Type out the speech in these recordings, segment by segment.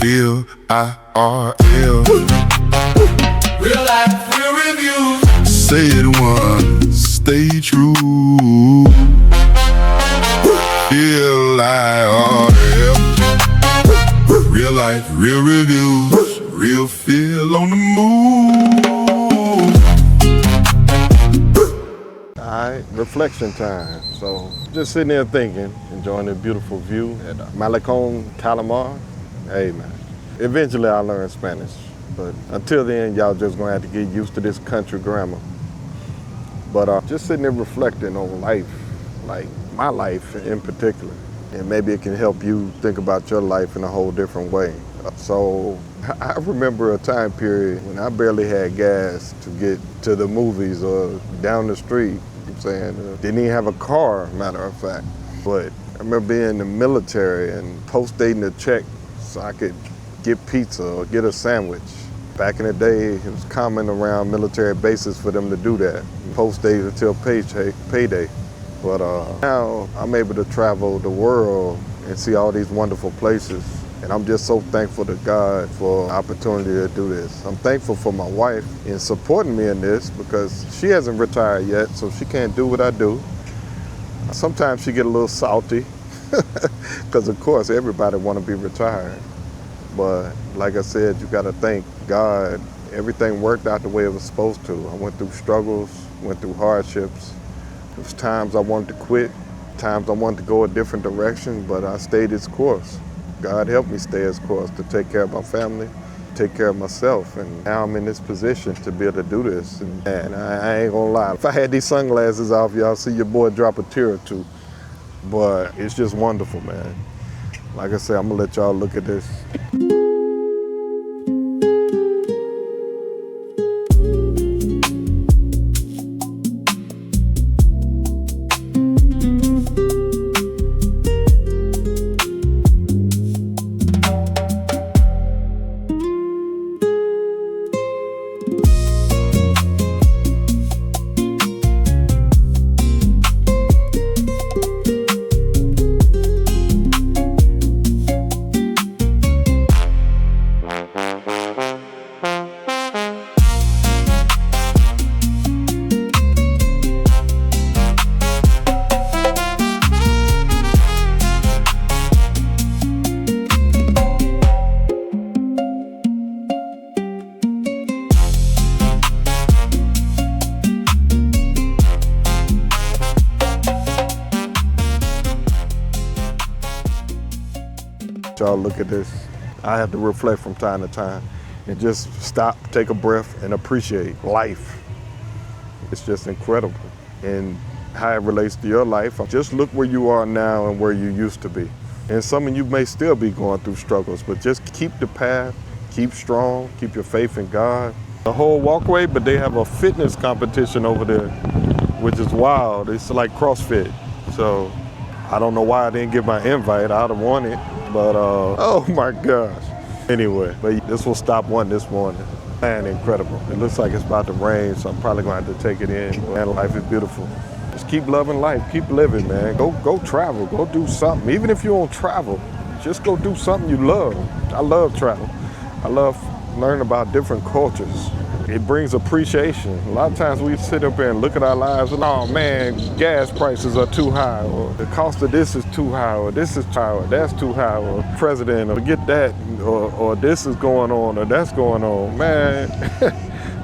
philirl. Real life, real reviews. Say it once, stay true. philirl. Real life, real reviews. Real feel on the move. Alright, reflection time. So just sitting there thinking, enjoying the beautiful view at Malecon Tajamar. Hey man, eventually I'll learn Spanish. But until then, y'all just gonna have to get used to this country grammar. But just sitting there reflecting on life, like my life in particular. And maybe it can help you think about your life in a whole different way. So I remember a time period when I barely had gas to get to the movies or down the street. I'm saying, didn't even have a car, matter of fact. But I remember being in the military and post-dating a check so I could get pizza or get a sandwich. Back in the day, it was common around military bases for them to do that. Post-date until payday. But now I'm able to travel the world and see all these wonderful places. And I'm just so thankful to God for the opportunity to do this. I'm thankful for my wife in supporting me in this because she hasn't retired yet, so she can't do what I do. Sometimes she get a little salty because of course everybody want to be retired. But like I said, you got to thank God. Everything worked out the way it was supposed to. I went through struggles, went through hardships. There was times I wanted to quit, times I wanted to go a different direction, but I stayed its course. God helped me stay its course to take care of my family, take care of myself, and now I'm in this position to be able to do this. And I ain't gonna lie, if I had these sunglasses off, y'all see your boy drop a tear or two. But it's just wonderful, man. Like I said, I'm gonna let y'all look at this. Y'all look at this. I have to reflect from time to time and just stop, take a breath, and appreciate life. It's just incredible. And how it relates to your life, just look where you are now and where you used to be. And some of you may still be going through struggles, but just keep the path, keep strong, keep your faith in God. The whole walkway, but they have a fitness competition over there, which is wild. It's like CrossFit. So I don't know why I didn't get my invite. I'd have won it. But, oh my gosh. Anyway, but this will stop one this morning. Man, incredible. It looks like it's about to rain, so I'm probably gonna have to take it in. Man, life is beautiful. Just keep loving life, keep living, man. Go travel, go do something. Even if you don't travel, just go do something you love. I love travel. I love learning about different cultures. It brings appreciation. A lot of times we sit up here and look at our lives and, oh man, gas prices are too high, or the cost of this is too high, or this is too high, or that's too high, or president, or get that, or this is going on, or that's going on. Man,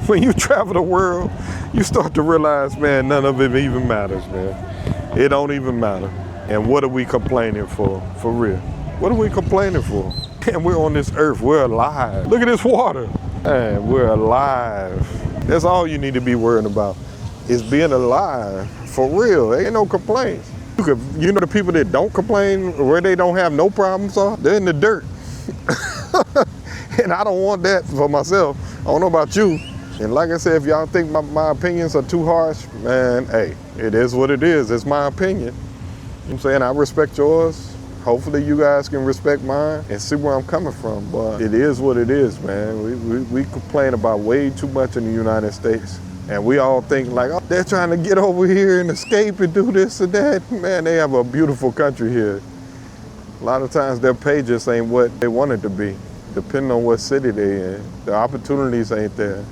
when you travel the world, you start to realize, man, none of it even matters, man. It don't even matter. And what are we complaining for real? What are we complaining for? And we're on this earth, we're alive. Look at this water. Man, we're alive. That's all you need to be worrying about, is being alive, for real. There ain't no complaints. You know the people that don't complain, where they don't have no problems are? They're in the dirt. And I don't want that for myself. I don't know about you. And like I said, if y'all think my opinions are too harsh, man, hey, it is what it is. It's my opinion. You know what I'm saying? I respect yours. Hopefully you guys can respect mine and see where I'm coming from. But it is what it is, man. We complain about way too much in the United States. And we all think like, oh, they're trying to get over here and escape and do this and that. Man, they have a beautiful country here. A lot of times their pay just ain't what they want it to be. depending on what city they're in. The opportunities ain't there.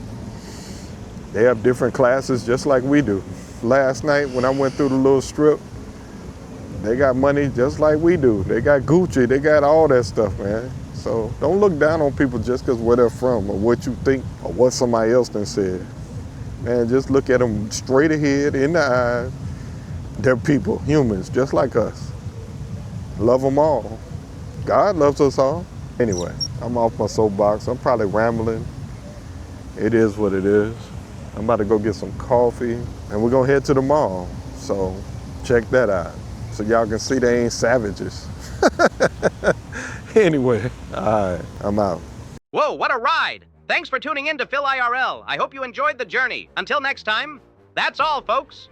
They have different classes just like we do. Last night when I went through the little strip, they got money just like we do. They got Gucci, they got all that stuff, man. So don't look down on people just because where they're from or what you think or what somebody else done said. Man, just look at them straight ahead in the eye. They're people, humans, just like us. Love them all. God loves us all. Anyway, I'm off my soapbox. I'm probably rambling. It is what it is. I'm about to go get some coffee and we're gonna head to the mall. So check that out. So y'all can see they ain't savages. Anyway, all right, I'm out. Whoa, what a ride! Thanks for tuning in to Phil IRL. I hope you enjoyed the journey. Until next time, that's all, folks.